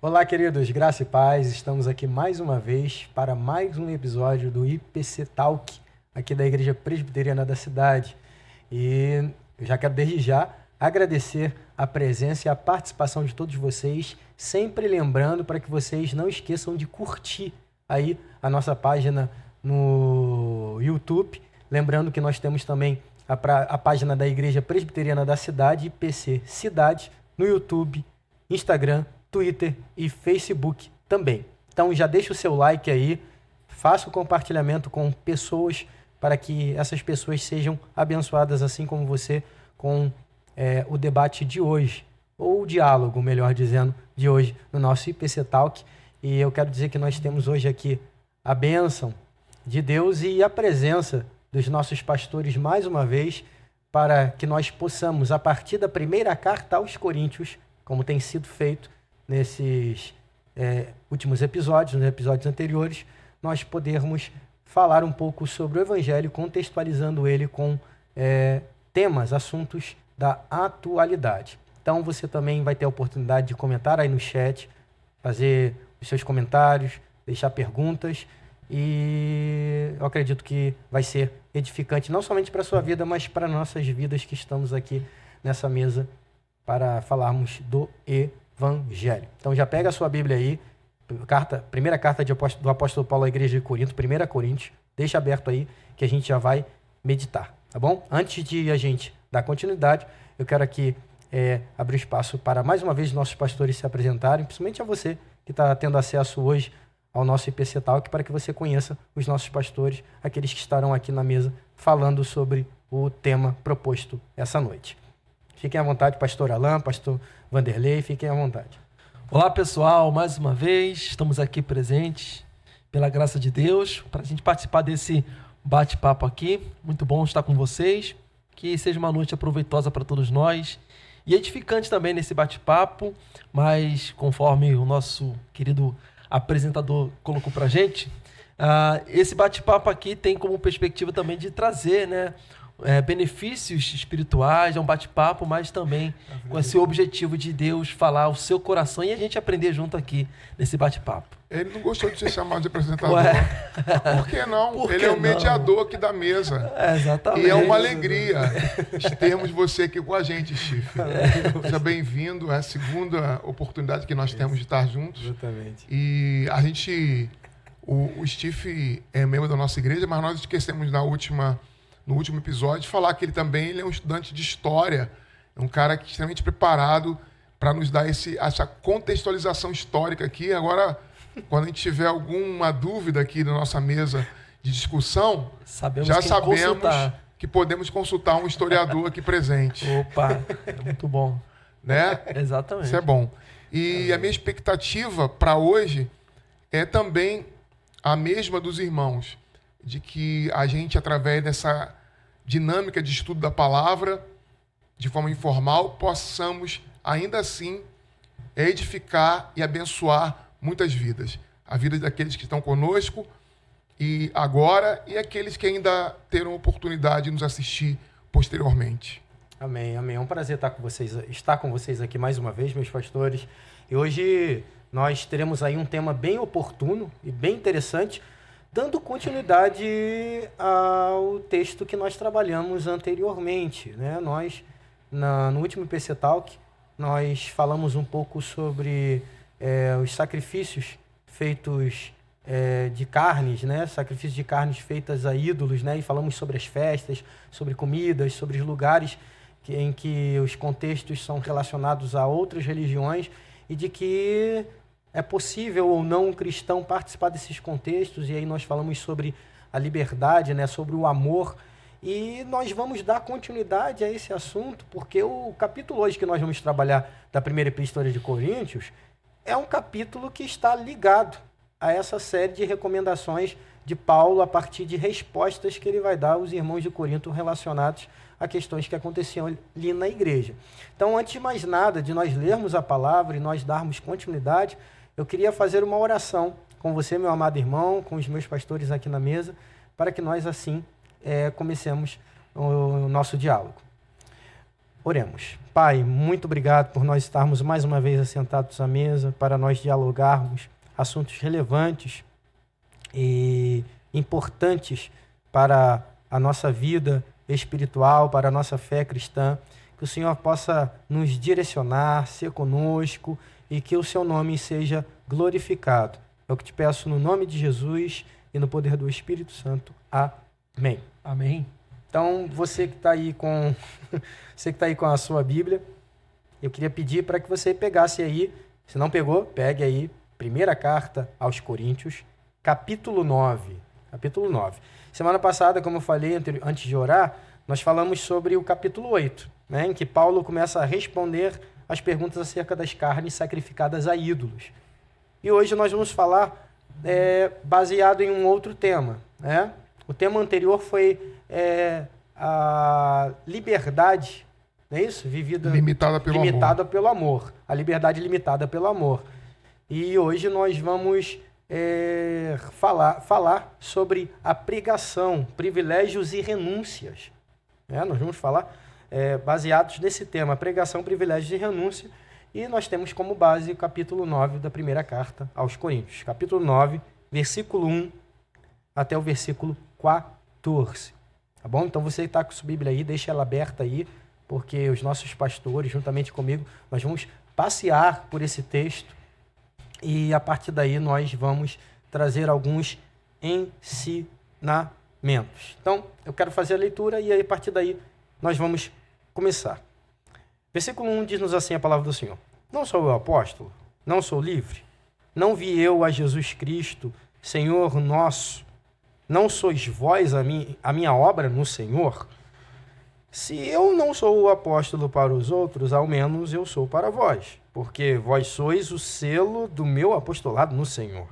Olá, queridos, graça e paz. Estamos aqui mais uma vez para mais um episódio do IPC Talk, aqui da Igreja Presbiteriana da cidade. E eu já quero desde já agradecer a presença e a participação de todos vocês, sempre lembrando para que vocês não esqueçam de curtir aí a nossa página no YouTube. Lembrando que nós temos também a página da Igreja Presbiteriana da cidade, IPC Cidade, no YouTube, Instagram, Twitter e Facebook também. Então já deixa o seu like aí, faça o compartilhamento com pessoas para que essas pessoas sejam abençoadas assim como você com o debate de hoje, ou o diálogo, melhor dizendo, de hoje no nosso IPC Talk. E eu quero dizer que nós temos hoje aqui a bênção de Deus e a presença dos nossos pastores mais uma vez, para que nós possamos, a partir da primeira carta aos Coríntios, como tem sido feito nesses últimos episódios, nos episódios anteriores, nós podermos falar um pouco sobre o Evangelho, contextualizando ele com temas, assuntos da atualidade. Então você também vai ter a oportunidade de comentar aí no chat, fazer os seus comentários, deixar perguntas, e eu acredito que vai ser edificante, não somente para a sua vida, mas para nossas vidas que estamos aqui nessa mesa para falarmos do Evangelho. Então já pega a sua Bíblia aí, primeira carta do apóstolo Paulo à igreja de Corinto, 1 Coríntios, deixa aberto aí que a gente já vai meditar, tá bom? Antes de a gente dar continuidade, eu quero aqui abrir espaço para mais uma vez nossos pastores se apresentarem, principalmente a você que está tendo acesso hoje ao nosso IPC Talk, para que você conheça os nossos pastores, aqueles que estarão aqui na mesa falando sobre o tema proposto essa noite. Fiquem à vontade, pastor Alain, pastor Vanderlei, fiquem à vontade. Olá, pessoal, mais uma vez estamos aqui presentes pela graça de Deus para a gente participar desse bate-papo aqui. Muito bom estar com vocês, que seja uma noite aproveitosa para todos nós e edificante também nesse bate-papo, mas conforme o nosso querido apresentador colocou para a gente, esse bate-papo aqui tem como perspectiva também de trazer, né, benefícios espirituais, é um bate-papo, mas também com esse objetivo de Deus falar o seu coração e a gente aprender junto aqui nesse bate-papo. Ele não gostou de ser chamado de apresentador. Por que não? Ele é o mediador aqui da mesa. Exatamente. E é uma alegria termos você aqui com a gente, Steve. Seja bem-vindo. É a segunda oportunidade que nós temos de estar juntos. Exatamente. E a gente... O Steve é membro da nossa igreja, mas nós esquecemos no último episódio de falar que ele é um estudante de história. É um cara extremamente preparado para nos dar essa contextualização histórica aqui. Agora, quando a gente tiver alguma dúvida aqui na nossa mesa de discussão, já sabemos que podemos consultar um historiador aqui presente. Opa, é muito bom. Né? Exatamente. Isso é bom. E a minha expectativa para hoje é também a mesma dos irmãos, de que a gente, através dessa dinâmica de estudo da palavra, de forma informal, possamos, ainda assim, edificar e abençoar muitas vidas. A vida daqueles que estão conosco e agora, e aqueles que ainda terão oportunidade de nos assistir posteriormente. Amém, amém. É um prazer estar com vocês aqui mais uma vez, meus pastores. E hoje nós teremos aí um tema bem oportuno e bem interessante, dando continuidade ao texto que nós trabalhamos anteriormente, né? Nós, no último IPC Talk, nós falamos um pouco sobre os sacrifícios feitos de carnes, né? Sacrifícios de carnes feitas a ídolos, né? E falamos sobre as festas, sobre comidas, sobre os lugares em que os contextos são relacionados a outras religiões e de que é possível ou não um cristão participar desses contextos. E aí nós falamos sobre a liberdade, né? Sobre o amor. E nós vamos dar continuidade a esse assunto, porque o capítulo hoje que nós vamos trabalhar da primeira epístola de Coríntios é um capítulo que está ligado a essa série de recomendações de Paulo a partir de respostas que ele vai dar aos irmãos de Corinto relacionados a questões que aconteciam ali na igreja. Então, antes de mais nada, de nós lermos a palavra e nós darmos continuidade, eu queria fazer uma oração com você, meu amado irmão, com os meus pastores aqui na mesa, para que nós, assim, comecemos o nosso diálogo. Oremos. Pai, muito obrigado por nós estarmos mais uma vez assentados à mesa para nós dialogarmos assuntos relevantes e importantes para a nossa vida espiritual, para a nossa fé cristã. Que o Senhor possa nos direcionar, ser conosco e que o seu nome seja glorificado. É o que te peço no nome de Jesus e no poder do Espírito Santo. Amém. Amém. Então, você que está aí com a sua Bíblia, eu queria pedir para que você pegasse aí, se não pegou, pegue aí, primeira carta aos Coríntios, capítulo 9. Capítulo 9. Semana passada, como eu falei antes de orar, nós falamos sobre o capítulo 8, né, em que Paulo começa a responder as perguntas acerca das carnes sacrificadas a ídolos. E hoje nós vamos falar baseado em um outro tema, né? O tema anterior foi a liberdade, não é isso? Vivida limitada pelo amor. A liberdade limitada pelo amor. E hoje nós vamos falar sobre a pregação, privilégios e renúncias. Nós vamos falar baseados nesse tema, pregação, privilégios e renúncia. E nós temos como base o capítulo 9 da primeira carta aos Coríntios. Capítulo 9, versículo 1 até o versículo 14. Tá bom? Então você está com a sua Bíblia aí, deixa ela aberta aí, porque os nossos pastores, juntamente comigo, nós vamos passear por esse texto e a partir daí nós vamos trazer alguns ensinamentos. Então, eu quero fazer a leitura e aí a partir daí nós vamos começar. Versículo 1 diz-nos assim a palavra do Senhor. Não sou eu apóstolo? Não sou livre? Não vi eu a Jesus Cristo, Senhor nosso? Não sois vós a minha obra no Senhor? Se eu não sou o apóstolo para os outros, ao menos eu sou para vós, porque vós sois o selo do meu apostolado no Senhor.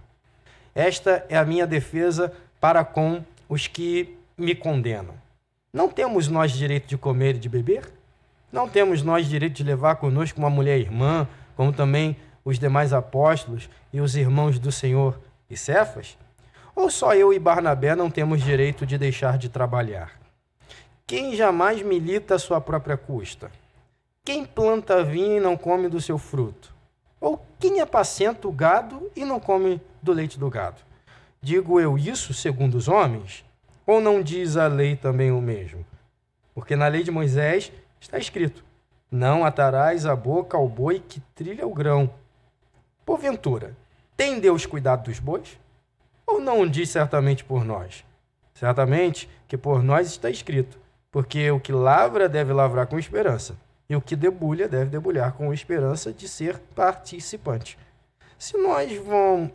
Esta é a minha defesa para com os que me condenam. Não temos nós direito de comer e de beber? Não temos nós direito de levar conosco uma mulher irmã, como também os demais apóstolos e os irmãos do Senhor e Cefas? Ou só eu e Barnabé não temos direito de deixar de trabalhar? Quem jamais milita à sua própria custa? Quem planta vinho e não come do seu fruto? Ou quem apacenta o gado e não come do leite do gado? Digo eu isso segundo os homens? Ou não diz a lei também o mesmo? Porque na lei de Moisés está escrito: não atarás a boca ao boi que trilha o grão. Porventura, tem Deus cuidado dos bois? Ou não diz certamente por nós? Certamente que por nós está escrito: porque o que lavra deve lavrar com esperança, e o que debulha deve debulhar com esperança de ser participante. Se nós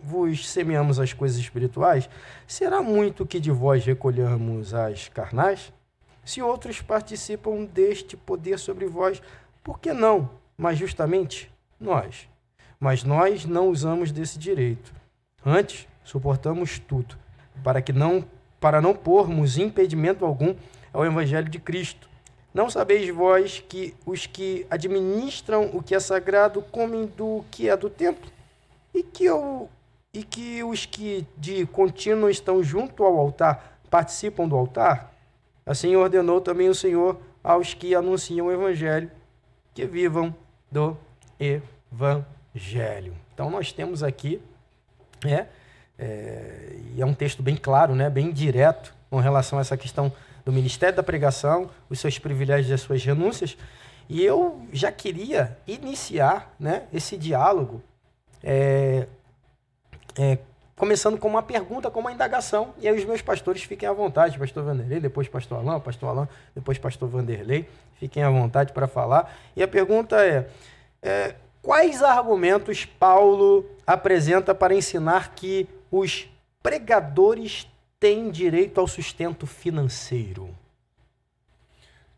vos semeamos as coisas espirituais, será muito que de vós recolhamos as carnais? Se outros participam deste poder sobre vós, por que não? Mas justamente nós. Mas nós não usamos desse direito. Antes, suportamos tudo, para não pormos impedimento algum ao Evangelho de Cristo. Não sabeis vós que os que administram o que é sagrado comem do que é do templo? E que os que de contínuo estão junto ao altar participam do altar? Assim ordenou também o Senhor aos que anunciam o Evangelho, que vivam do Evangelho. Então nós temos aqui, e é um texto bem claro, né, bem direto com relação a essa questão do ministério da pregação, os seus privilégios e as suas renúncias. E eu já queria iniciar, né, esse diálogo começando com uma pergunta, com uma indagação, e aí os meus pastores fiquem à vontade, pastor Vanderlei, depois pastor Alain, depois pastor Vanderlei, fiquem à vontade para falar. E a pergunta é quais argumentos Paulo apresenta para ensinar que os pregadores têm direito ao sustento financeiro?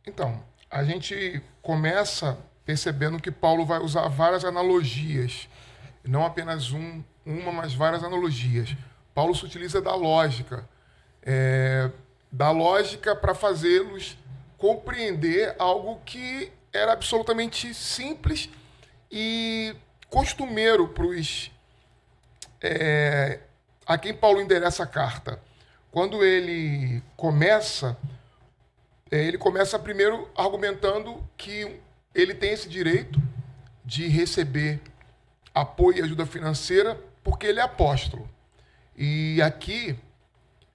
Então, a gente começa percebendo que Paulo vai usar várias analogias, não apenas uma, mas várias analogias. Paulo se utiliza da lógica para fazê-los compreender algo que era absolutamente simples e costumeiro para os a quem Paulo endereça a carta. Quando ele começa primeiro argumentando que ele tem esse direito de receber apoio e ajuda financeira porque ele é apóstolo. E aqui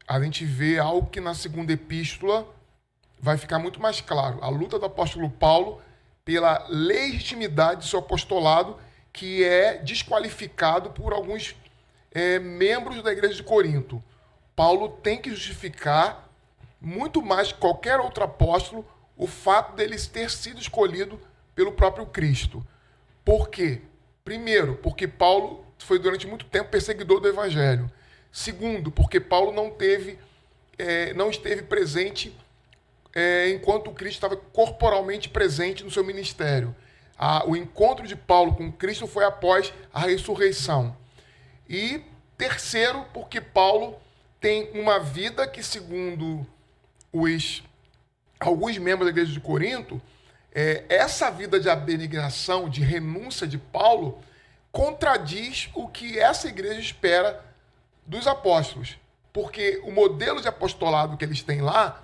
a gente vê algo que na segunda epístola vai ficar muito mais claro. A luta do apóstolo Paulo pela legitimidade do seu apostolado, que é desqualificado por alguns membros da igreja de Corinto. Paulo tem que justificar, muito mais que qualquer outro apóstolo, o fato dele ter sido escolhido pelo próprio Cristo. Por quê? Primeiro, porque Paulo foi durante muito tempo perseguidor do evangelho. Segundo, porque Paulo não esteve presente enquanto Cristo estava corporalmente presente no seu ministério. O encontro de Paulo com Cristo foi após a ressurreição. E terceiro, porque Paulo tem uma vida que, segundo alguns membros da igreja de Corinto, essa vida de abnegação, de renúncia de Paulo, contradiz o que essa igreja espera dos apóstolos. Porque o modelo de apostolado que eles têm lá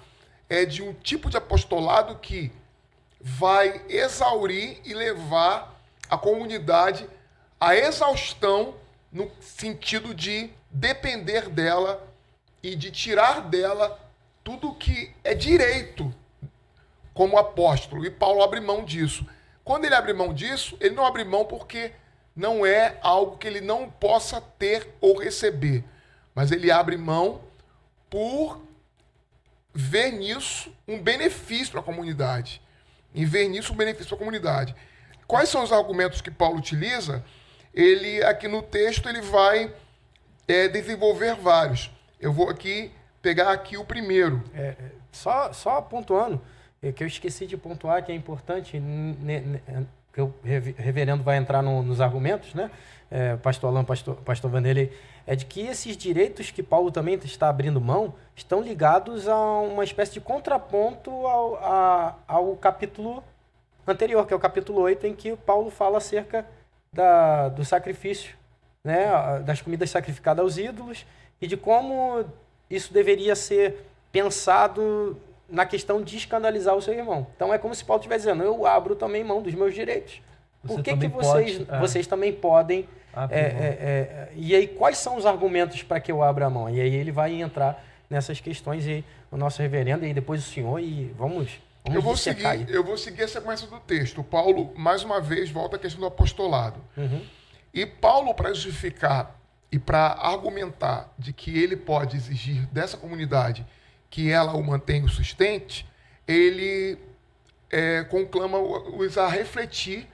é de um tipo de apostolado que vai exaurir e levar a comunidade à exaustão no sentido de depender dela e de tirar dela tudo que é direito como apóstolo. E Paulo abre mão disso. Quando ele abre mão disso, ele não abre mão porque não é algo que ele não possa ter ou receber. Mas ele abre mão por ver nisso um benefício para a comunidade. E ver nisso um benefício para a comunidade. Quais são os argumentos que Paulo utiliza? Ele, aqui no texto, ele vai desenvolver vários. Eu vou aqui pegar aqui o primeiro. Só pontuando, que eu esqueci de pontuar, que é importante, que o reverendo vai entrar nos argumentos, né? Pastor Alain, pastor Vanderlei, é de que esses direitos que Paulo também está abrindo mão estão ligados a uma espécie de contraponto ao capítulo anterior, que é o capítulo 8, em que Paulo fala acerca do sacrifício, né? Das comidas sacrificadas aos ídolos, e de como isso deveria ser pensado na questão de escandalizar o seu irmão. Então é como se Paulo estivesse dizendo, eu abro também mão dos meus direitos. Por que vocês também podem... e aí, quais são os argumentos para que eu abra a mão? E aí ele vai entrar nessas questões, e o nosso reverendo, e depois o senhor, e vamos eu vou seguir a sequência do texto. Paulo, mais uma vez, volta à questão do apostolado. Uhum. E Paulo, para justificar e para argumentar de que ele pode exigir dessa comunidade que ela o mantenha o sustente, ele conclama-os a refletir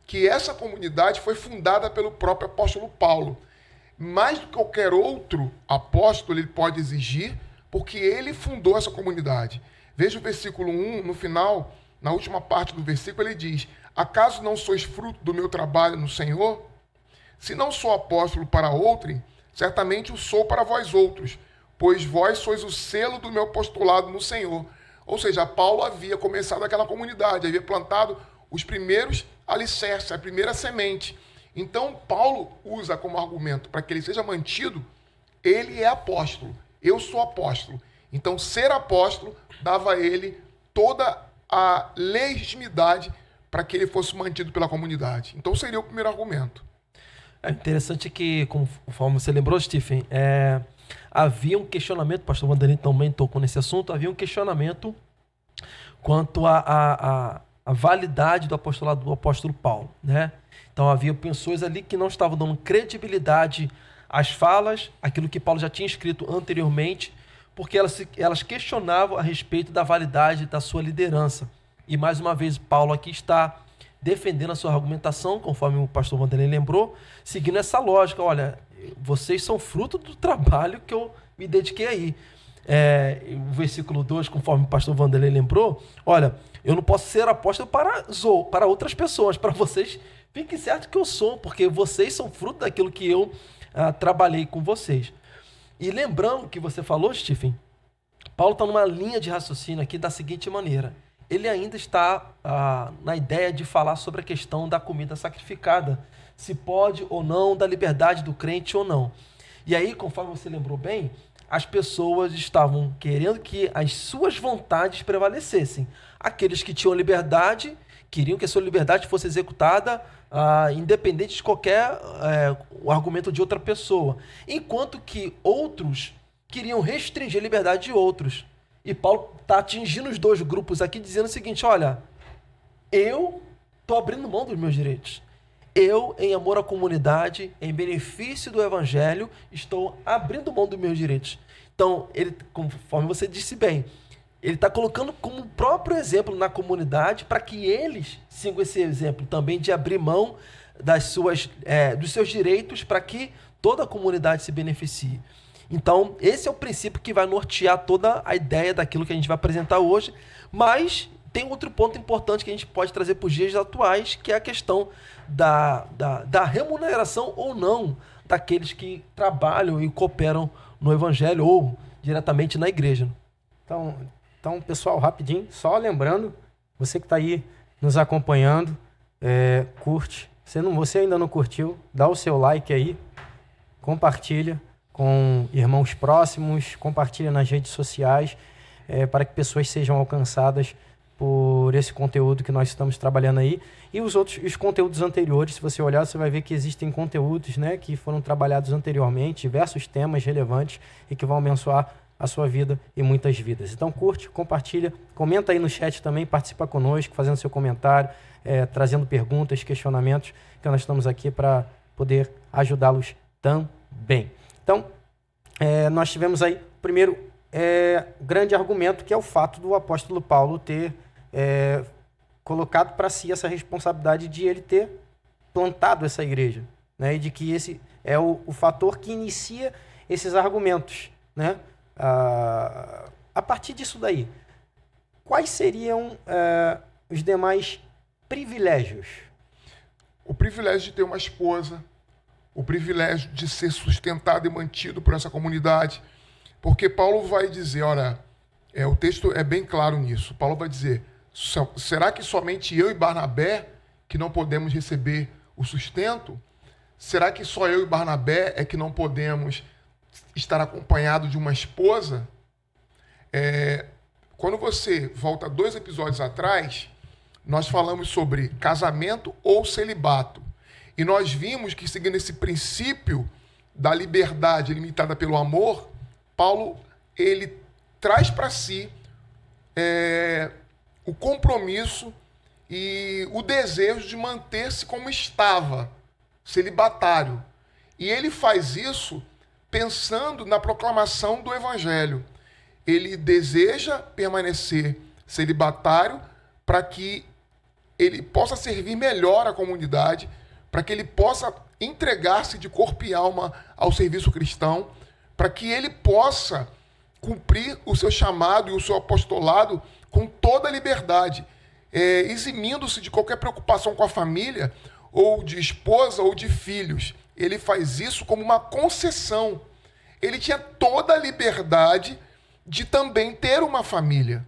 que essa comunidade foi fundada pelo próprio apóstolo Paulo. Mais do que qualquer outro apóstolo ele pode exigir, porque ele fundou essa comunidade. Veja o versículo 1, no final, na última parte do versículo, ele diz: acaso não sois fruto do meu trabalho no Senhor? Se não sou apóstolo para outrem, certamente o sou para vós outros, pois vós sois o selo do meu apostolado no Senhor. Ou seja, Paulo havia começado aquela comunidade, havia plantado os primeiros alicerces, a primeira semente. Então, Paulo usa como argumento para que ele seja mantido, ele é apóstolo, eu sou apóstolo. Então, ser apóstolo dava a ele toda a legitimidade para que ele fosse mantido pela comunidade. Então, seria o primeiro argumento. É interessante que, conforme você lembrou, Stephen, havia um questionamento, o pastor Vanderlei também tocou nesse assunto, havia um questionamento quanto à validade do apostolado do apóstolo Paulo, né? Então havia pessoas ali que não estavam dando credibilidade às falas, aquilo que Paulo já tinha escrito anteriormente, porque elas questionavam a respeito da validade da sua liderança. E mais uma vez Paulo aqui está defendendo a sua argumentação, conforme o pastor Vanderlei lembrou, seguindo essa lógica. Olha, vocês são fruto do trabalho que eu me dediquei aí. O versículo 2, conforme o pastor Vanderlei lembrou, olha, eu não posso ser apóstolo para outras pessoas, para vocês, fiquem certos que eu sou, porque vocês são fruto daquilo que eu trabalhei com vocês. E lembrando que você falou, Stephen, Paulo está numa linha de raciocínio aqui da seguinte maneira: ele ainda está na ideia de falar sobre a questão da comida sacrificada, se pode ou não, da liberdade do crente ou não. E aí, conforme você lembrou bem, as pessoas estavam querendo que as suas vontades prevalecessem. Aqueles que tinham liberdade Queriam que a sua liberdade fosse executada independente de qualquer o argumento de outra pessoa. Enquanto que outros queriam restringir a liberdade de outros. E Paulo está atingindo os dois grupos aqui, dizendo o seguinte, olha, eu estou abrindo mão dos meus direitos. Eu, em amor à comunidade, em benefício do evangelho, estou abrindo mão dos meus direitos. Então, ele, conforme você disse bem, ele está colocando como próprio exemplo na comunidade para que eles sigam esse exemplo também de abrir mão dos seus direitos para que toda a comunidade se beneficie. Então, esse é o princípio que vai nortear toda a ideia daquilo que a gente vai apresentar hoje, mas tem outro ponto importante que a gente pode trazer para os dias atuais, que é a questão da remuneração ou não daqueles que trabalham e cooperam no evangelho ou diretamente na igreja. Então, pessoal, rapidinho, só lembrando, você que está aí nos acompanhando, curte. Você ainda não curtiu, dá o seu like aí, compartilha com irmãos próximos, compartilha nas redes sociais, para que pessoas sejam alcançadas por esse conteúdo que nós estamos trabalhando aí. E os conteúdos anteriores, se você olhar, você vai ver que existem conteúdos, né, que foram trabalhados anteriormente, diversos temas relevantes e que vão abençoar a sua vida e muitas vidas. Então curte, compartilha, comenta aí no chat também, participa conosco, fazendo seu comentário, trazendo perguntas, questionamentos, que nós estamos aqui para poder ajudá-los também. Então, nós tivemos aí, primeiro, grande argumento, que é o fato do apóstolo Paulo ter colocado para si essa responsabilidade de ele ter plantado essa igreja, né? E de que esse é o fator que inicia esses argumentos, né? A partir disso daí, quais seriam os demais privilégios? O privilégio de ter uma esposa, o privilégio de ser sustentado e mantido por essa comunidade, porque Paulo vai dizer, olha, o texto é bem claro nisso, Paulo vai dizer, será que somente eu e Barnabé que não podemos receber o sustento? Será que só eu e Barnabé é que não podemos estar acompanhado de uma esposa? Quando você volta 2 episódios atrás, nós falamos sobre casamento ou celibato. E nós vimos que, seguindo esse princípio da liberdade limitada pelo amor, Paulo ele traz para si o compromisso e o desejo de manter-se como estava, celibatário. E ele faz isso pensando na proclamação do evangelho. Ele deseja permanecer celibatário para que ele possa servir melhor a comunidade, para que ele possa entregar-se de corpo e alma ao serviço cristão, para que ele possa cumprir o seu chamado e o seu apostolado com toda a liberdade, eximindo-se de qualquer preocupação com a família, ou de esposa, ou de filhos. Ele faz isso como uma concessão. Ele tinha toda a liberdade de também ter uma família.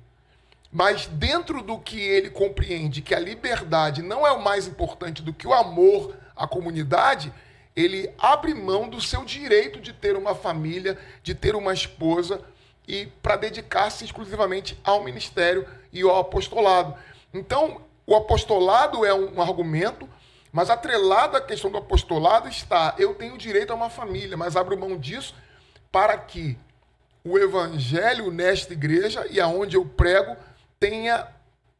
Mas dentro do que ele compreende que a liberdade não é o mais importante do que o amor à comunidade, ele abre mão do seu direito de ter uma família, de ter uma esposa, e para dedicar-se exclusivamente ao ministério e ao apostolado. Então, o apostolado é um argumento, mas atrelado à questão do apostolado está, eu tenho direito a uma família, mas abro mão disso para que o evangelho nesta igreja e aonde eu prego tenha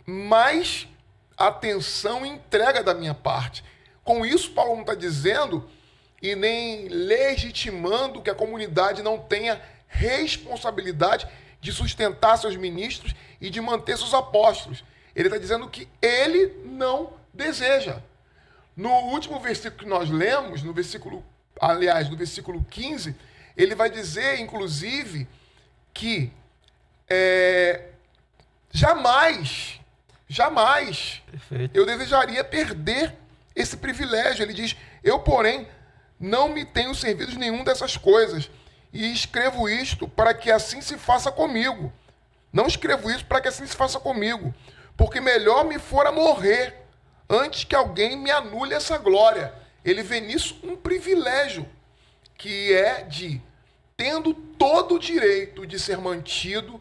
mais atenção e entrega da minha parte. Com isso, Paulo não está dizendo e nem legitimando que a comunidade não tenha responsabilidade de sustentar seus ministros e de manter seus apóstolos. Ele está dizendo que ele não deseja. No último versículo que nós lemos, no versículo 15, ele vai dizer, inclusive, que jamais Perfeito. eu desejaria perder esse privilégio. Ele diz, eu, porém, não me tenho servido de nenhuma dessas coisas, e escrevo isto para que assim se faça comigo. Não escrevo isso para que assim se faça comigo, porque melhor me fora morrer antes que alguém me anule essa glória. Ele vê nisso um privilégio, que é de, tendo todo o direito de ser mantido,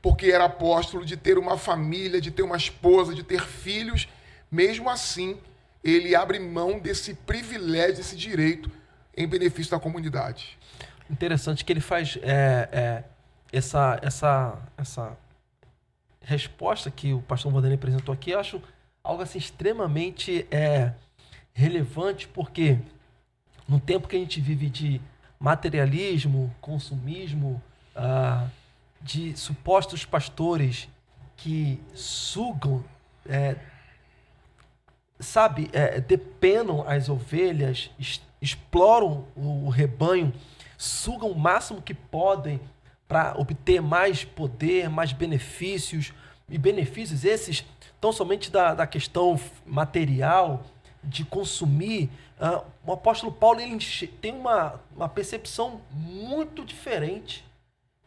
porque era apóstolo, de ter uma família, de ter uma esposa, de ter filhos, mesmo assim, ele abre mão desse privilégio, desse direito em benefício da comunidade. Interessante que ele faz essa resposta que o pastor Vanderlei apresentou aqui, eu acho algo assim extremamente relevante, porque no tempo que a gente vive de materialismo, consumismo, de supostos pastores que sugam, depenam as ovelhas, exploram o rebanho, sugam o máximo que podem para obter mais poder, mais benefícios, e benefícios esses tão somente da questão material, de consumir. O apóstolo Paulo ele tem uma percepção muito diferente.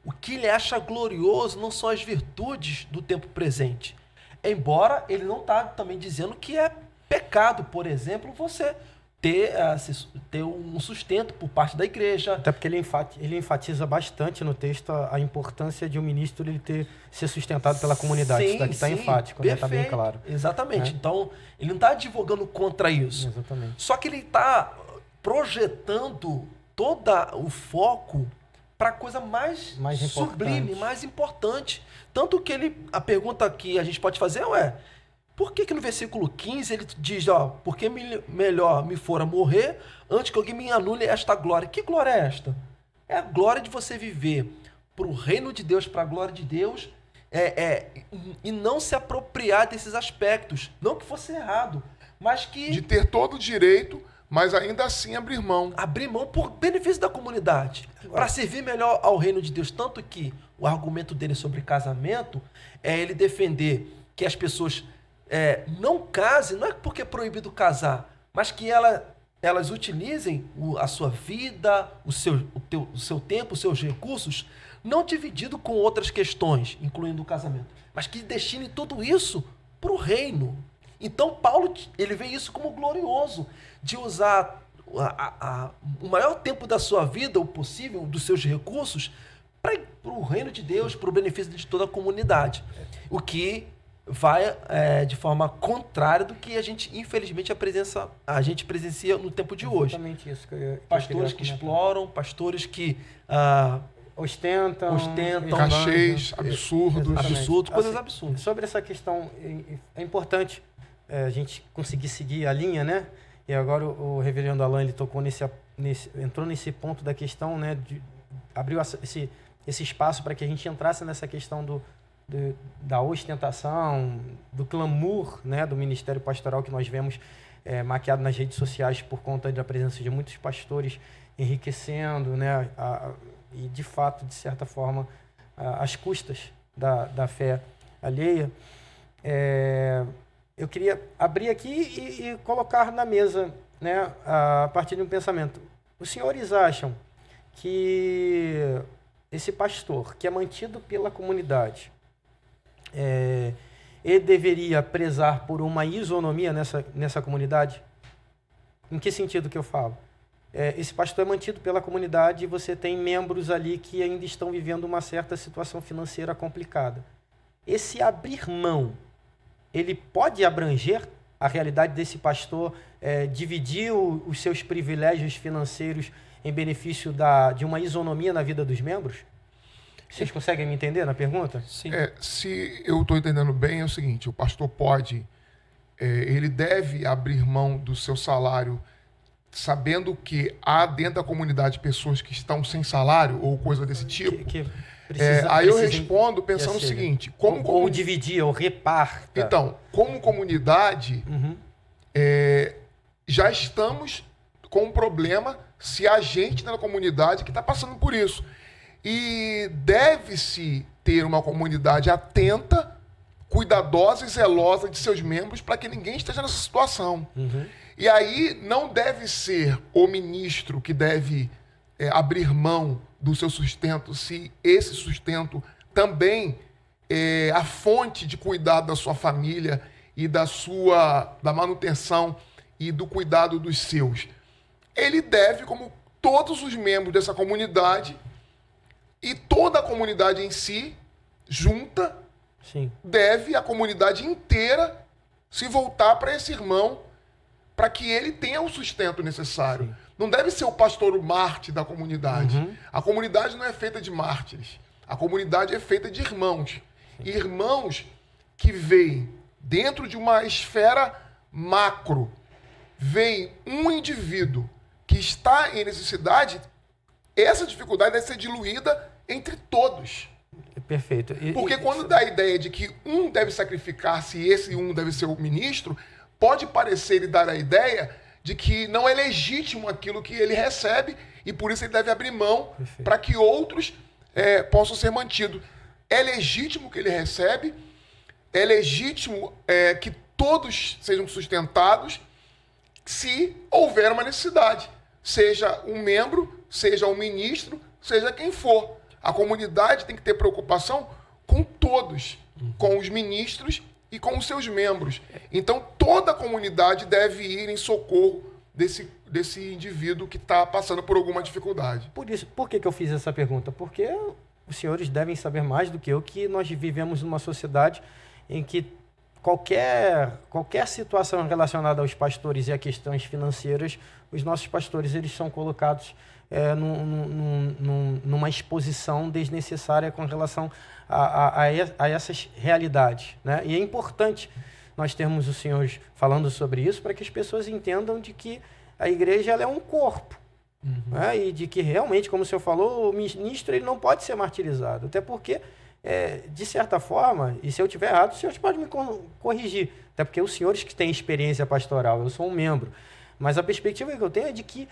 O que ele acha glorioso não são as virtudes do tempo presente. Embora ele não está também dizendo que é pecado, por exemplo, você ter um sustento por parte da igreja. Até porque ele enfatiza bastante no texto a importância de um ministro ele ser sustentado pela comunidade. Sim, isso daqui está enfático, né? Está bem claro. Exatamente. Então, ele não está advogando contra isso. Exatamente. Só que ele está projetando todo o foco para a coisa mais sublime, mais importante. Tanto que a pergunta que a gente pode fazer por que no versículo 15 ele diz, porque melhor me fora morrer antes que alguém me anule esta glória. Que glória é esta? É a glória de você viver para o reino de Deus, para a glória de Deus, e não se apropriar desses aspectos. Não que fosse errado, mas que... De ter todo o direito, mas ainda assim abrir mão. Abrir mão por benefício da comunidade, para servir melhor ao reino de Deus. Tanto que o argumento dele sobre casamento é ele defender que as pessoas não casem, não é porque é proibido casar, mas que elas utilizem a sua vida, o seu tempo, os seus recursos, não dividido com outras questões, incluindo o casamento, mas que destine tudo isso para o reino. Então Paulo ele vê isso como glorioso, de usar o maior tempo da sua vida, o possível, dos seus recursos, para o reino de Deus, para o benefício de toda a comunidade. O que vai de forma contrária do que a gente, infelizmente, a gente presencia no tempo de hoje. Exatamente isso. Pastores que exploram, pastores que ostentam cachês absurdos, coisas absurdas. Sobre essa questão, é importante a gente conseguir seguir a linha, né? E agora o reverendo Alain ele tocou entrou nesse ponto da questão, né? Abriu esse espaço para que a gente entrasse nessa questão da ostentação, do clamor, né, do ministério pastoral que nós vemos maquiado nas redes sociais por conta da presença de muitos pastores enriquecendo, né, e de fato, de certa forma, às custas da fé alheia. Eu queria abrir aqui e colocar na mesa, né, a partir de um pensamento. Os senhores acham que esse pastor, que é mantido pela comunidade, ele deveria prezar por uma isonomia nessa comunidade? Em que sentido que eu falo? Esse pastor é mantido pela comunidade e você tem membros ali que ainda estão vivendo uma certa situação financeira complicada. Esse abrir mão, ele pode abranger a realidade desse pastor, dividir os seus privilégios financeiros em benefício de uma isonomia na vida dos membros? Vocês conseguem me entender na pergunta? Sim. Se eu estou entendendo bem, é o seguinte, o pastor ele deve abrir mão do seu salário, sabendo que há dentro da comunidade pessoas que estão sem salário ou coisa desse tipo. Aí eu respondo pensando o seguinte, ou dividir, ou reparta. Então, como comunidade, já estamos com um problema se a gente na comunidade que está passando por isso. E deve-se ter uma comunidade atenta, cuidadosa e zelosa de seus membros para que ninguém esteja nessa situação. E aí não deve ser o ministro que deve abrir mão do seu sustento, se esse sustento também é a fonte de cuidado da sua família e da manutenção e do cuidado dos seus. Ele deve, como todos os membros dessa comunidade, e toda a comunidade em si, junta, Sim. deve a comunidade inteira se voltar para esse irmão para que ele tenha o sustento necessário. Sim. Não deve ser o pastor o mártir da comunidade. Uhum. A comunidade não é feita de mártires. A comunidade é feita de irmãos. Irmãos que veem dentro de uma esfera macro, veem um indivíduo que está em necessidade, essa dificuldade deve ser diluída entre todos. Perfeito. Porque quando dá a ideia de que um deve sacrificar-se e esse um deve ser o ministro, pode parecer e dar a ideia de que não é legítimo aquilo que ele recebe e por isso ele deve abrir mão para que outros possam ser mantidos. É legítimo o que ele recebe, é legítimo que todos sejam sustentados se houver uma necessidade. Seja um membro, seja um ministro, seja quem for. A comunidade tem que ter preocupação com todos, com os ministros e com os seus membros. Então, toda a comunidade deve ir em socorro desse indivíduo que está passando por alguma dificuldade. Por que eu fiz essa pergunta? Porque os senhores devem saber mais do que eu que nós vivemos numa sociedade em que qualquer situação relacionada aos pastores e a questões financeiras, os nossos pastores eles são colocados numa exposição desnecessária com relação a essas realidades, né? E é importante nós termos os senhores falando sobre isso para que as pessoas entendam de que a igreja ela é um corpo, né? E de que realmente, como o senhor falou, o ministro ele não pode ser martirizado, até porque, de certa forma, e se eu estiver errado, os senhores podem me corrigir, até porque os senhores que têm experiência pastoral, eu sou um membro, mas a perspectiva que eu tenho é de que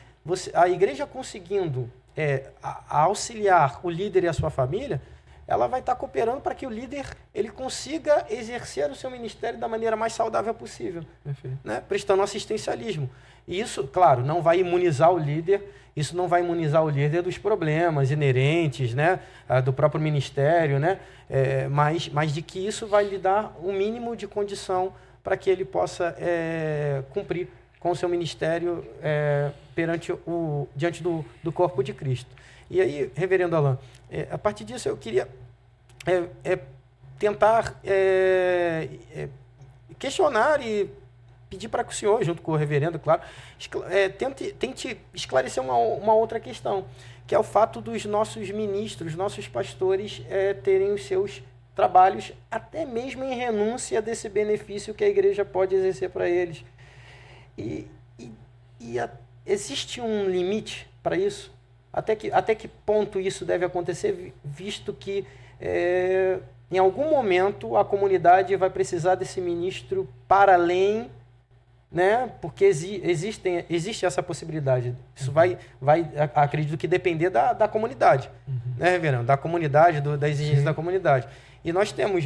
a igreja conseguindo auxiliar o líder e a sua família, ela vai estar cooperando para que o líder ele consiga exercer o seu ministério da maneira mais saudável possível, né? Prestando assistencialismo. E isso, claro, não vai imunizar o líder, isso não vai imunizar o líder dos problemas inerentes, né, do próprio ministério, né, mas de que isso vai lhe dar um mínimo de condição para que ele possa cumprir com o seu ministério diante do corpo de Cristo. E aí, reverendo Alain, a partir disso eu queria tentar questionar e pedir para que o senhor, junto com o reverendo, claro, tente esclarecer uma outra questão, que é o fato dos nossos ministros, nossos pastores terem os seus trabalhos, até mesmo em renúncia desse benefício que a igreja pode exercer para eles. Existe um limite para isso? Até que ponto isso deve acontecer, visto que em algum momento a comunidade vai precisar desse ministro para além, né? Porque existe essa possibilidade. Isso vai acredito que depender da comunidade, né, reverendo? Da comunidade, da exigência da comunidade. E nós temos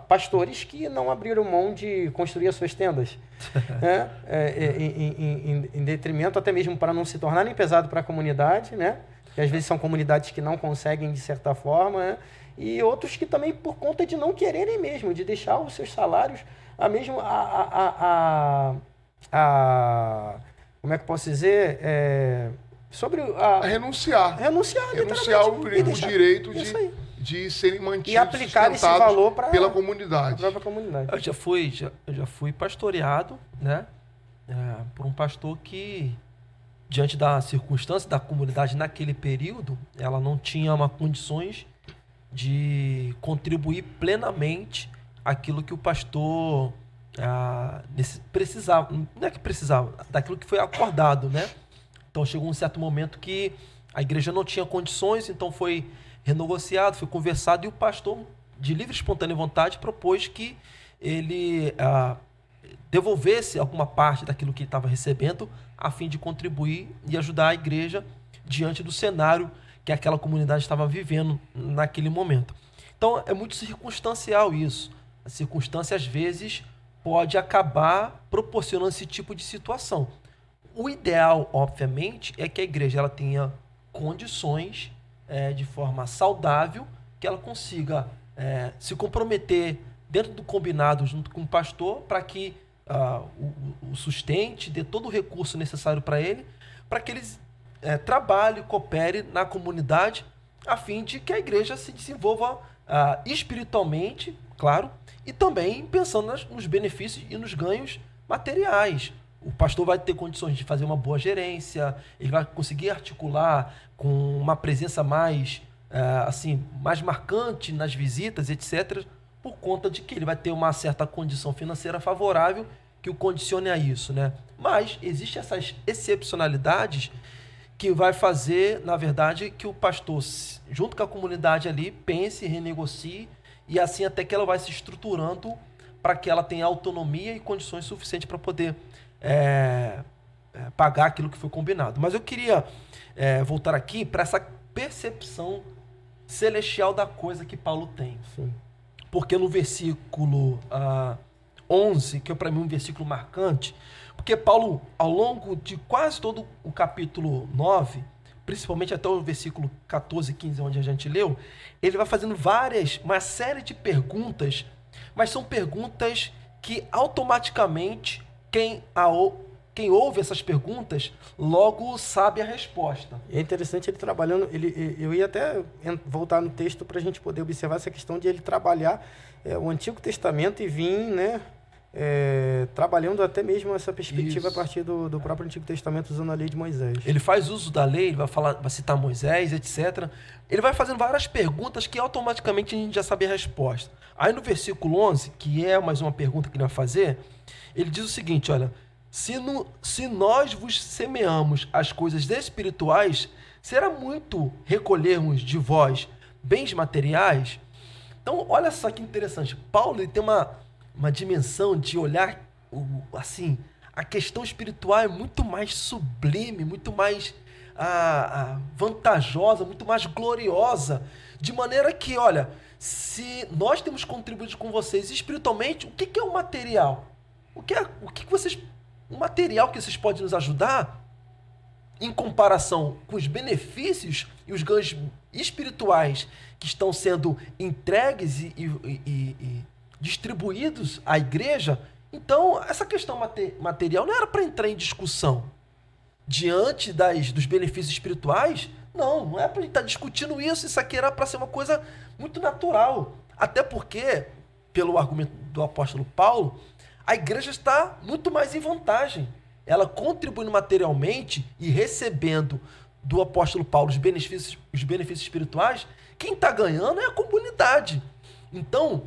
pastores que não abriram mão de construir as suas tendas, né? Em detrimento, até mesmo para não se tornarem pesado para a comunidade, né? Que às vezes são comunidades que não conseguem, de certa forma, né? E outros que também, por conta de não quererem mesmo, de deixar os seus salários, como é que eu posso dizer? Renunciar o direito de serem mantidos e aplicar esse valor pela comunidade. Eu já fui pastoreado, né, por um pastor que, diante da circunstância da comunidade naquele período, ela não tinha condições de contribuir plenamente aquilo que o pastor precisava, não é que precisava, daquilo que foi acordado, né? Então chegou um certo momento que a igreja não tinha condições, então foi renegociado, foi conversado, e o pastor, de livre e espontânea vontade, propôs que ele devolvesse alguma parte daquilo que ele estava recebendo, a fim de contribuir e ajudar a igreja diante do cenário que aquela comunidade estava vivendo naquele momento. Então, é muito circunstancial isso. A circunstância, às vezes, pode acabar proporcionando esse tipo de situação. O ideal, obviamente, é que a igreja ela tenha condições de forma saudável, que ela consiga se comprometer dentro do combinado junto com o pastor para que o sustente, dê todo o recurso necessário para ele, para que eles trabalhe, coopere na comunidade, a fim de que a igreja se desenvolva espiritualmente, claro, e também pensando nos benefícios e nos ganhos materiais. O pastor vai ter condições de fazer uma boa gerência, ele vai conseguir articular com uma presença mais, mais marcante nas visitas, etc., por conta de que ele vai ter uma certa condição financeira favorável que o condicione a isso, né? Mas existem essas excepcionalidades que vai fazer, na verdade, que o pastor, junto com a comunidade ali, pense, renegocie, e assim até que ela vai se estruturando para que ela tenha autonomia e condições suficientes para poder pagar aquilo que foi combinado. Mas eu queria voltar aqui para essa percepção celestial da coisa que Paulo tem. Sim. Porque no versículo 11, que é para mim um versículo marcante, porque Paulo, ao longo de quase todo o capítulo 9, principalmente até o versículo 14 e 15, onde a gente leu, ele vai fazendo uma série de perguntas, mas são perguntas que automaticamente quem ouve essas perguntas logo sabe a resposta. É interessante ele trabalhando, eu ia até voltar no texto para a gente poder observar essa questão de ele trabalhar o Antigo Testamento e vir, né, trabalhando até mesmo essa perspectiva. Isso. A partir do próprio Antigo Testamento, usando a lei de Moisés. Ele faz uso da lei, ele vai citar Moisés, etc. Ele vai fazendo várias perguntas que automaticamente a gente já sabe a resposta. Aí no versículo 11, que é mais uma pergunta que ele vai fazer, ele diz o seguinte, olha: se nós vos semeamos as coisas espirituais, será muito recolhermos de vós bens materiais? Então, olha só que interessante. Paulo ele tem uma dimensão de olhar, assim, a questão espiritual é muito mais sublime, muito mais vantajosa, muito mais gloriosa, de maneira que, olha, se nós temos contribuído com vocês espiritualmente, o que é o material? O material que vocês podem nos ajudar em comparação com os benefícios e os ganhos espirituais que estão sendo entregues e distribuídos à igreja. Então, essa questão material não era para entrar em discussão. Diante dos benefícios espirituais, não é para a gente estar discutindo isso aqui era para ser uma coisa muito natural. Até porque, pelo argumento do apóstolo Paulo, a igreja está muito mais em vantagem. Ela contribuindo materialmente e recebendo do apóstolo Paulo os benefícios espirituais, quem está ganhando é a comunidade. Então,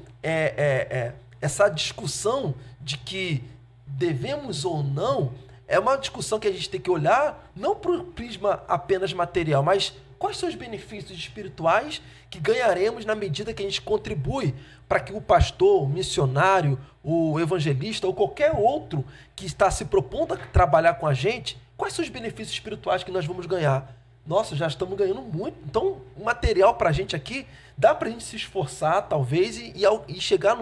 essa discussão de que devemos ou não é uma discussão que a gente tem que olhar não para o prisma apenas material, mas quais são os benefícios espirituais que ganharemos na medida que a gente contribui para que o pastor, o missionário, o evangelista ou qualquer outro que está se propondo a trabalhar com a gente, quais são os benefícios espirituais que nós vamos ganhar? Nossa, já estamos ganhando muito. Então, o material para a gente aqui, dá para a gente se esforçar, talvez, e chegar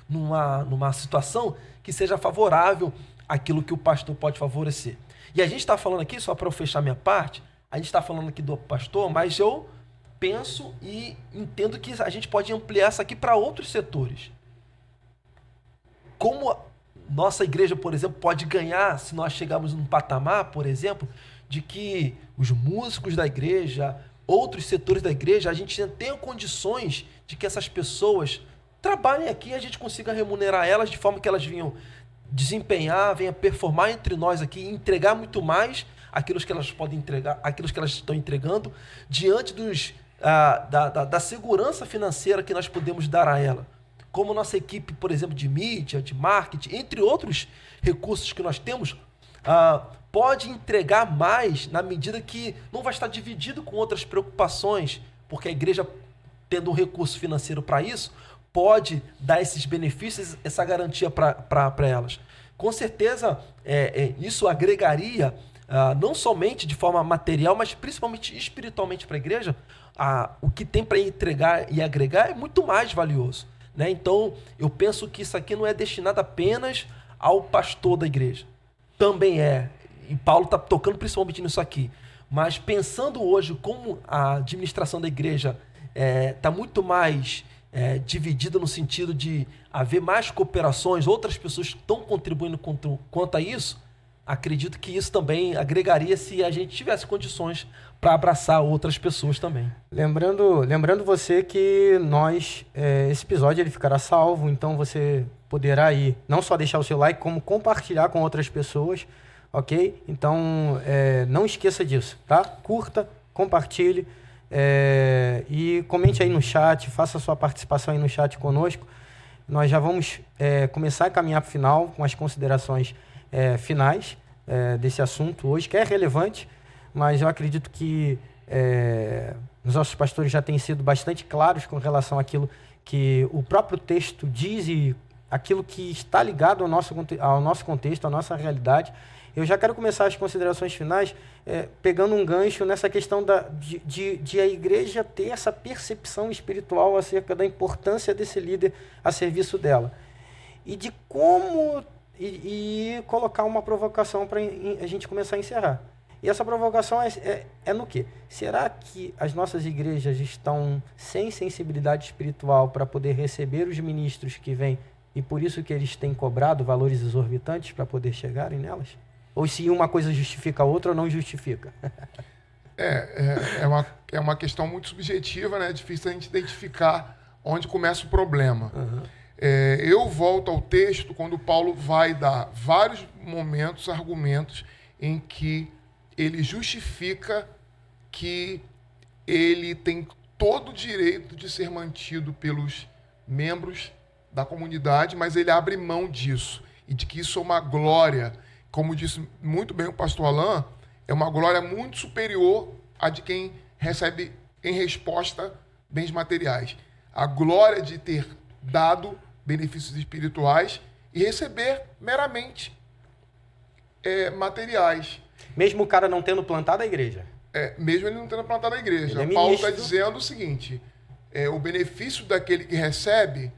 numa situação que seja favorável àquilo que o pastor pode favorecer. E a gente está falando aqui, só para eu fechar minha parte, a gente está falando aqui do pastor, mas eu penso e entendo que a gente pode ampliar isso aqui para outros setores. Como nossa igreja, por exemplo, pode ganhar se nós chegarmos num patamar, por exemplo, de que os músicos da igreja, outros setores da igreja, a gente tenha condições de que essas pessoas trabalhem aqui e a gente consiga remunerar elas de forma que elas venham desempenhar, venham performar entre nós aqui e entregar muito mais aquilo que elas podem entregar, aquilo que elas estão entregando, diante da segurança financeira que nós podemos dar a ela. Como nossa equipe, por exemplo, de mídia, de marketing, entre outros recursos que nós temos, pode entregar mais na medida que não vai estar dividido com outras preocupações, porque a igreja, tendo um recurso financeiro para isso, pode dar esses benefícios, essa garantia para elas. Com certeza, isso agregaria, não somente de forma material, mas principalmente espiritualmente para a igreja, o que tem para entregar e agregar é muito mais valioso, né? Então, eu penso que isso aqui não é destinado apenas ao pastor da igreja. Também e Paulo está tocando principalmente nisso aqui. Mas pensando hoje como a administração da igreja está muito mais dividida no sentido de haver mais cooperações, outras pessoas estão contribuindo quanto a isso, acredito que isso também agregaria se a gente tivesse condições para abraçar outras pessoas também. Lembrando você que esse episódio ele ficará salvo, então você poderá aí não só deixar o seu like, como compartilhar com outras pessoas, ok? Então, não esqueça disso, tá? Curta, compartilhe e comente aí no chat, faça a sua participação aí no chat conosco. Nós já vamos começar a caminhar para o final com as considerações finais desse assunto hoje, que é relevante, mas eu acredito que os nossos pastores já têm sido bastante claros com relação àquilo que o próprio texto diz e aquilo que está ligado ao nosso contexto, à nossa realidade. Eu já quero começar as considerações finais pegando um gancho nessa questão de a igreja ter essa percepção espiritual acerca da importância desse líder a serviço dela. E de como... E colocar uma provocação para a gente começar a encerrar. E essa provocação é no quê? Será que as nossas igrejas estão sem sensibilidade espiritual para poder receber os ministros que vêm e por isso que eles têm cobrado valores exorbitantes para poder chegarem nelas? Ou se uma coisa justifica a outra ou não justifica? É uma questão muito subjetiva, né? É difícil a gente identificar onde começa o problema. Uhum. Eu volto ao texto quando Paulo vai dar vários momentos, argumentos, em que ele justifica que ele tem todo o direito de ser mantido pelos membros da comunidade, mas ele abre mão disso, e de que isso é uma glória, como disse muito bem o pastor Alain, é uma glória muito superior à de quem recebe em resposta bens materiais. A glória de ter dado benefícios espirituais e receber meramente materiais. Mesmo o cara não tendo plantado a igreja. Mesmo ele não tendo plantado a igreja. Ele é Paulo ministro. está dizendo o seguinte, o benefício daquele que recebe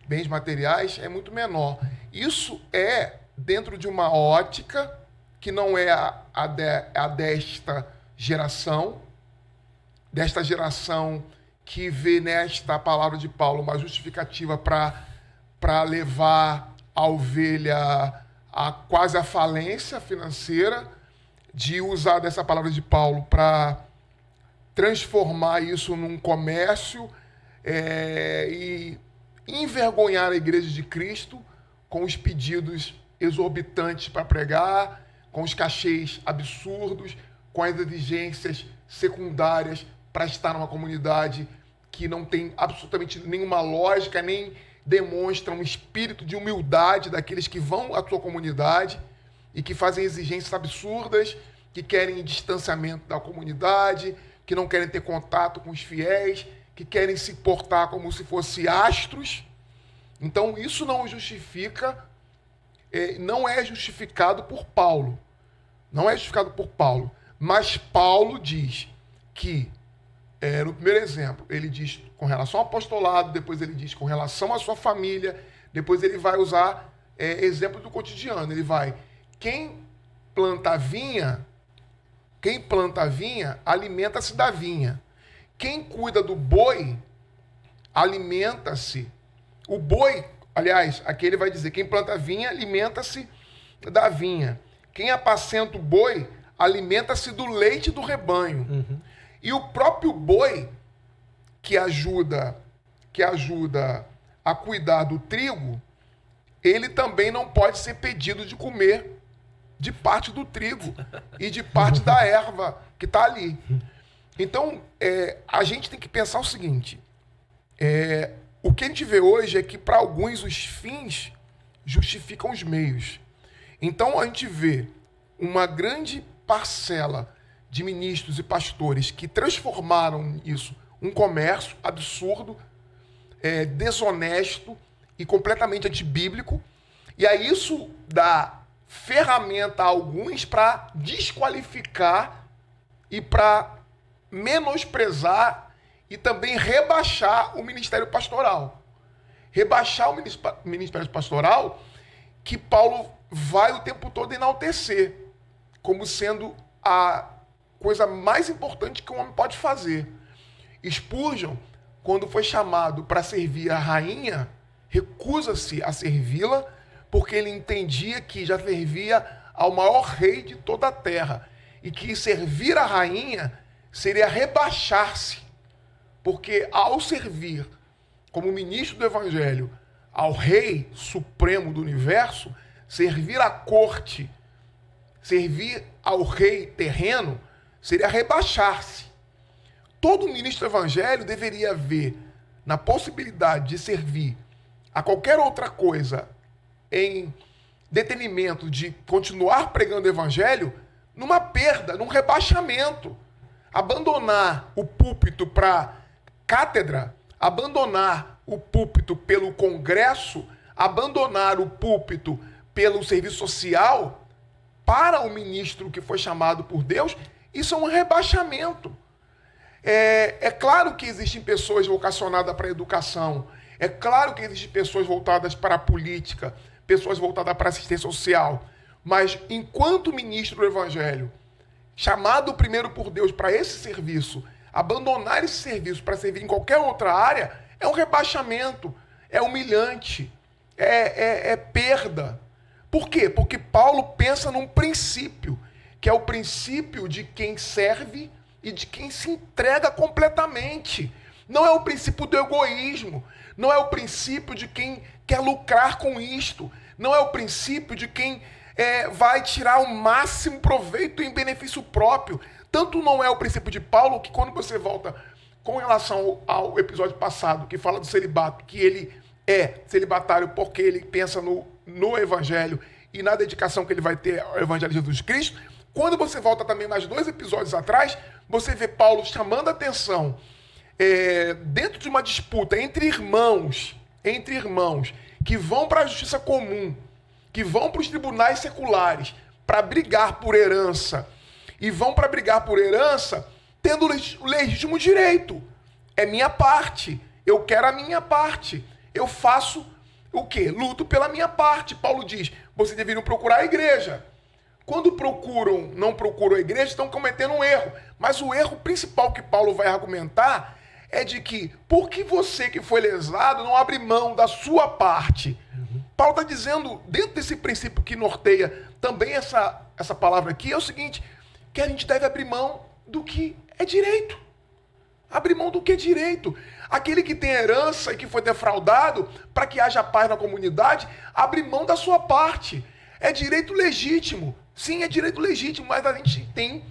bens materiais é muito menor. Isso é dentro de uma ótica que não é a desta geração que vê nesta palavra de Paulo uma justificativa para levar a ovelha quase à falência financeira, de usar dessa palavra de Paulo para transformar isso num comércio e envergonhar a igreja de Cristo com os pedidos exorbitantes para pregar, com os cachês absurdos, com as exigências secundárias para estar numa comunidade que não tem absolutamente nenhuma lógica, nem demonstra um espírito de humildade daqueles que vão à sua comunidade e que fazem exigências absurdas, que querem distanciamento da comunidade, que não querem ter contato com os fiéis, que querem se portar como se fossem astros. Então, isso não justifica, não é justificado por Paulo. Não é justificado por Paulo. Mas Paulo diz que, no primeiro exemplo, ele diz com relação ao apostolado, depois ele diz com relação à sua família, depois ele vai usar exemplo do cotidiano. Ele vai, quem planta vinha, alimenta-se da vinha. Quem cuida do boi, alimenta-se. O boi, aliás, aqui ele vai dizer, quem planta vinha, alimenta-se da vinha. Quem apacenta o boi, alimenta-se do leite do rebanho. Uhum. E o próprio boi, que ajuda a cuidar do trigo, ele também não pode ser pedido de comer de parte do trigo e de parte da erva que está ali. Então, a gente tem que pensar o seguinte, o que a gente vê hoje é que, para alguns, os fins justificam os meios. Então, a gente vê uma grande parcela de ministros e pastores que transformaram isso um comércio absurdo, desonesto e completamente antibíblico. E aí isso dá ferramenta a alguns para desqualificar e para menosprezar e também rebaixar o ministério pastoral. Rebaixar o ministério pastoral que Paulo vai o tempo todo enaltecer como sendo a coisa mais importante que um homem pode fazer. Spurgeon, quando foi chamado para servir a rainha, recusa-se a servi-la porque ele entendia que já servia ao maior rei de toda a terra. E que servir a rainha seria rebaixar-se. Porque ao servir como ministro do evangelho ao rei supremo do universo, servir à corte, servir ao rei terreno, seria rebaixar-se. Todo ministro do evangelho deveria ver na possibilidade de servir a qualquer outra coisa em detenimento de continuar pregando o evangelho numa perda, num rebaixamento. Abandonar o púlpito para cátedra, abandonar o púlpito pelo congresso, abandonar o púlpito pelo serviço social para o ministro que foi chamado por Deus, isso é um rebaixamento. É claro que existem pessoas vocacionadas para a educação, é claro que existem pessoas voltadas para a política, pessoas voltadas para a assistência social, mas enquanto ministro do evangelho, chamado primeiro por Deus para esse serviço, abandonar esse serviço para servir em qualquer outra área, é um rebaixamento, é humilhante, é perda. Por quê? Porque Paulo pensa num princípio, que é o princípio de quem serve e de quem se entrega completamente. Não é o princípio do egoísmo, não é o princípio de quem quer lucrar com isto, não é o princípio de quem vai tirar o máximo proveito em benefício próprio. Tanto não é o princípio de Paulo, que quando você volta com relação ao episódio passado, que fala do celibato, que ele é celibatário porque ele pensa no evangelho e na dedicação que ele vai ter ao evangelho de Jesus Cristo, quando você volta também mais 2 episódios atrás, você vê Paulo chamando a atenção dentro de uma disputa entre irmãos que vão para a justiça comum, que vão para os tribunais seculares para brigar por herança, e vão para brigar por herança tendo o legítimo direito. É minha parte, eu quero a minha parte, eu faço o quê? Luto pela minha parte. Paulo diz, vocês deveriam procurar a igreja. Quando não procuram a igreja, estão cometendo um erro. Mas o erro principal que Paulo vai argumentar é de que, por que você que foi lesado não abre mão da sua parte? Paulo está dizendo, dentro desse princípio que norteia também essa palavra aqui, é o seguinte, que a gente deve abrir mão do que é direito. Abrir mão do que é direito. Aquele que tem herança e que foi defraudado, para que haja paz na comunidade, abre mão da sua parte. É direito legítimo. Sim, é direito legítimo, mas a gente tem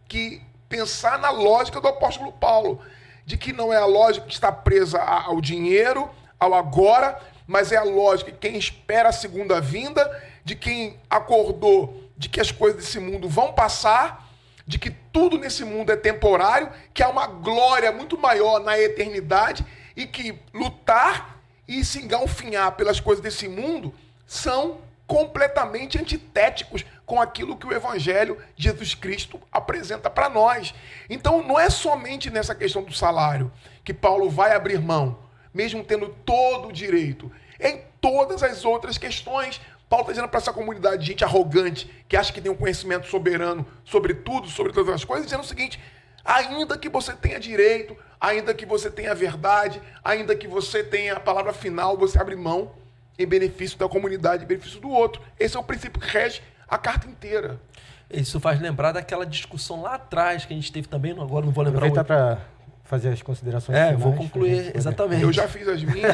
que pensar na lógica do apóstolo Paulo, de que não é a lógica que está presa ao dinheiro, ao agora, mas é a lógica de quem espera a segunda vinda, de quem acordou de que as coisas desse mundo vão passar, de que tudo nesse mundo é temporário, que há uma glória muito maior na eternidade e que lutar e se engalfinhar pelas coisas desse mundo são completamente antitéticos com aquilo que o Evangelho de Jesus Cristo apresenta para nós. Então, não é somente nessa questão do salário que Paulo vai abrir mão, mesmo tendo todo o direito. Em todas as outras questões, Paulo está dizendo para essa comunidade de gente arrogante, que acha que tem um conhecimento soberano sobre tudo, sobre todas as coisas, dizendo o seguinte, ainda que você tenha direito, ainda que você tenha verdade, ainda que você tenha a palavra final, você abre mão em benefício da comunidade, em benefício do outro. Esse é o princípio que rege a carta inteira. Isso faz lembrar daquela discussão lá atrás que a gente teve também, agora não vou lembrar. Aproveitar para fazer as considerações finais. Vou concluir, exatamente. Eu já fiz as minhas.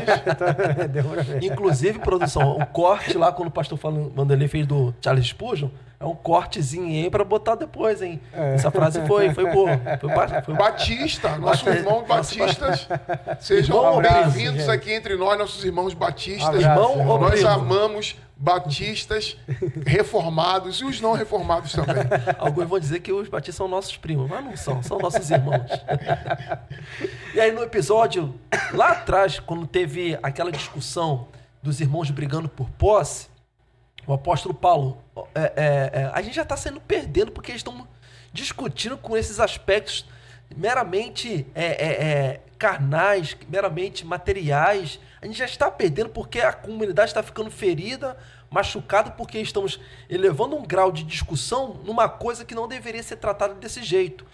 Inclusive, produção, o corte lá, quando o pastor Vanderlei fez do Charles Spurgeon, é um cortezinho aí para botar depois, hein? Essa frase foi boa. Foi Batista, nossos irmãos batistas, sejam bem-vindos aqui entre nós, nossos irmãos batistas. Irmão ou nós primo? amamos batistas reformados e os não reformados também. Alguns vão dizer que os batistas são nossos primos, mas não são nossos irmãos. E aí no episódio, lá atrás, quando teve aquela discussão dos irmãos brigando por posse, o apóstolo Paulo, a gente já está sendo perdendo porque eles estão discutindo com esses aspectos meramente carnais, meramente materiais. A gente já está perdendo porque a comunidade está ficando ferida, machucada, porque estamos elevando um grau de discussão numa coisa que não deveria ser tratada desse jeito.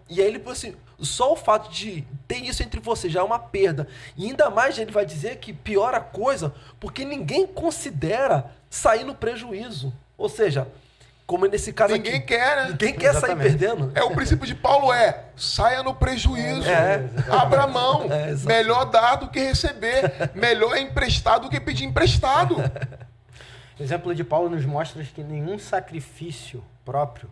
E aí ele falou assim, só o fato de ter isso entre vocês já é uma perda. E ainda mais ele vai dizer que piora a coisa porque ninguém considera sair no prejuízo. Ou seja, Como nesse caso Ninguém aqui. quer, né? Ninguém quer sair Exatamente. perdendo. O princípio de Paulo saia no prejuízo. Abra mão. exatamente. Melhor dar do que receber. Melhor é emprestar do que pedir emprestado. O exemplo de Paulo nos mostra que nenhum sacrifício próprio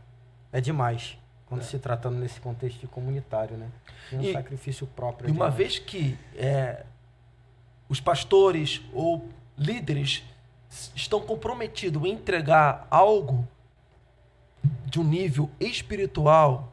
é demais, quando se tratando nesse contexto de comunitário, né? Nenhum sacrifício próprio é E uma demais. vez que os pastores ou líderes estão comprometidos em entregar algo de um nível espiritual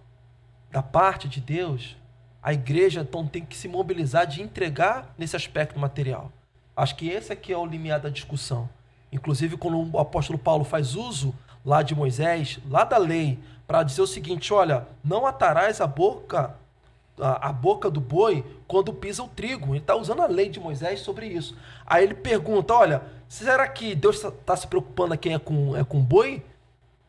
da parte de Deus, a igreja então tem que se mobilizar de entregar nesse aspecto material. Acho que esse aqui é o limiar da discussão. Inclusive, quando o apóstolo Paulo faz uso lá de Moisés, lá da lei, para dizer o seguinte, olha, não atarás a boca do boi quando pisa o trigo. Ele está usando a lei de Moisés sobre isso. Aí ele pergunta, olha, será que Deus está se preocupando a quem é com boi?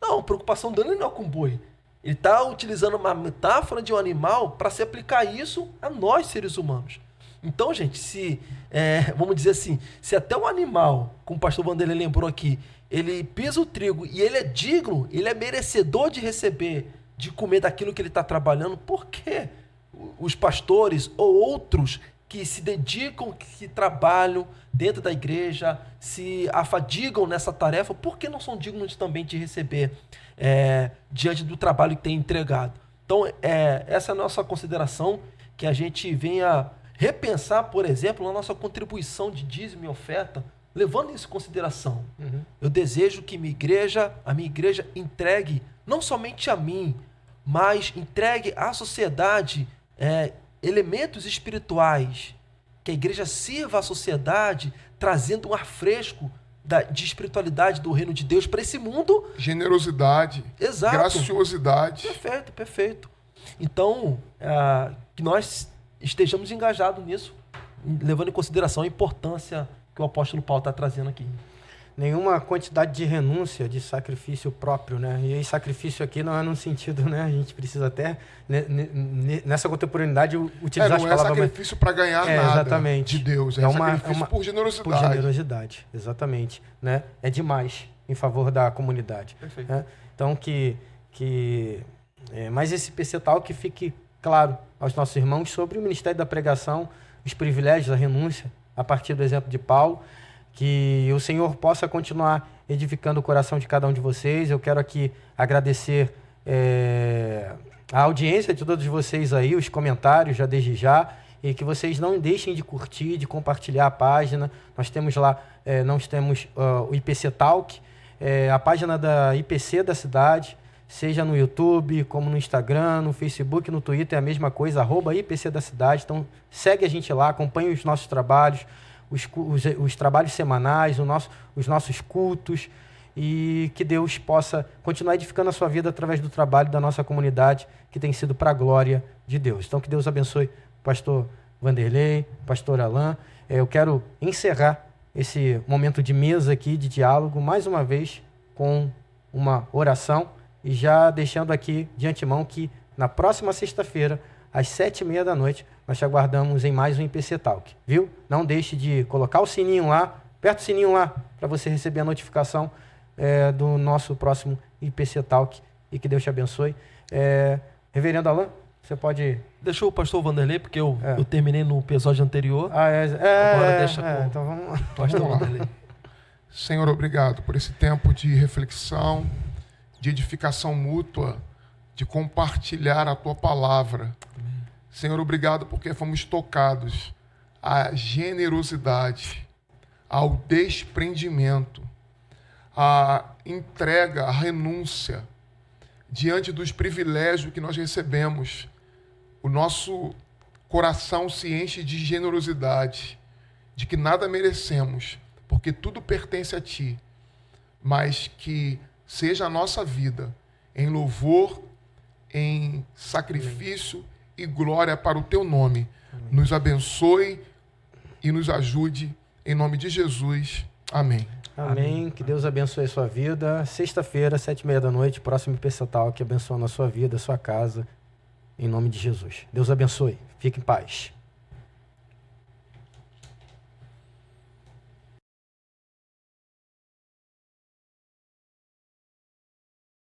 Não, a preocupação dele não é com boi. Ele está utilizando uma metáfora de um animal para se aplicar isso a nós, seres humanos. Então, gente, vamos dizer assim, se até um animal, como o pastor Vanderlei lembrou aqui, ele pisa o trigo e ele é digno, ele é merecedor de receber, de comer daquilo que ele está trabalhando, por que os pastores ou outros que se dedicam, que trabalham dentro da igreja, se afadigam nessa tarefa, por que não são dignos também de receber diante do trabalho que tem entregado? Então, essa é a nossa consideração, que a gente venha repensar, por exemplo, na nossa contribuição de dízimo e oferta, levando isso em consideração. Eu desejo que a minha igreja entregue, não somente a mim, mas entregue à sociedade elementos espirituais, que a igreja sirva à sociedade trazendo um ar fresco de espiritualidade do reino de Deus para esse mundo. Generosidade. Exato. Graciosidade. Perfeito, perfeito. Então, que nós estejamos engajados nisso, levando em consideração a importância que o apóstolo Paulo está trazendo aqui. Nenhuma quantidade de renúncia, de sacrifício próprio, né? E aí, sacrifício aqui não é num sentido, né? A gente precisa até, nessa contemporaneidade, utilizar as não é palavras... sacrifício para ganhar nada exatamente. de Deus. É sacrifício por generosidade. Por generosidade, exatamente. Né? É demais em favor da comunidade. Perfeito. Né? Então, mas esse IPC Talk fique claro aos nossos irmãos sobre o ministério da pregação, os privilégios, a renúncia, a partir do exemplo de Paulo, que o Senhor possa continuar edificando o coração de cada um de vocês. Eu quero aqui agradecer a audiência de todos vocês aí, os comentários já desde já, e que vocês não deixem de curtir, de compartilhar a página. Nós temos lá, o IPC Talk, a página da IPC da cidade, seja no YouTube, como no Instagram, no Facebook, no Twitter, é a mesma coisa, @IPC da cidade. Então, segue a gente lá, acompanhe os nossos trabalhos, os trabalhos semanais, os nossos cultos, e que Deus possa continuar edificando a sua vida através do trabalho da nossa comunidade, que tem sido para a glória de Deus. Então, que Deus abençoe o pastor Vanderlei, o pastor Alain. Eu quero encerrar esse momento de mesa aqui, de diálogo, mais uma vez, com uma oração, e já deixando aqui de antemão que na próxima sexta-feira, às 7h30 da noite, nós te aguardamos em mais um IPC Talk, viu? Não deixe de colocar o sininho lá, aperta o sininho lá, para você receber a notificação do nosso próximo IPC Talk, e que Deus te abençoe. Reverendo Alain, você pode... Deixou o pastor Vanderlei, porque eu terminei no episódio anterior. Agora deixa com então vamos... pastor Vamos lá. Vanderlei. Senhor, obrigado por esse tempo de reflexão, de edificação mútua, de compartilhar a Tua palavra. Senhor, obrigado porque fomos tocados à generosidade, ao desprendimento, à entrega, à renúncia, diante dos privilégios que nós recebemos. O nosso coração se enche de generosidade, de que nada merecemos, porque tudo pertence a Ti, mas que seja a nossa vida em louvor, em sacrifício e glória para o Teu nome. Amém. Nos abençoe e nos ajude, em nome de Jesus. Amém. Amém. Que Deus abençoe a sua vida. Sexta-feira, 7h30 da noite, próximo IPC Talk, abençoando a sua vida, a sua casa, em nome de Jesus. Deus abençoe. Fique em paz.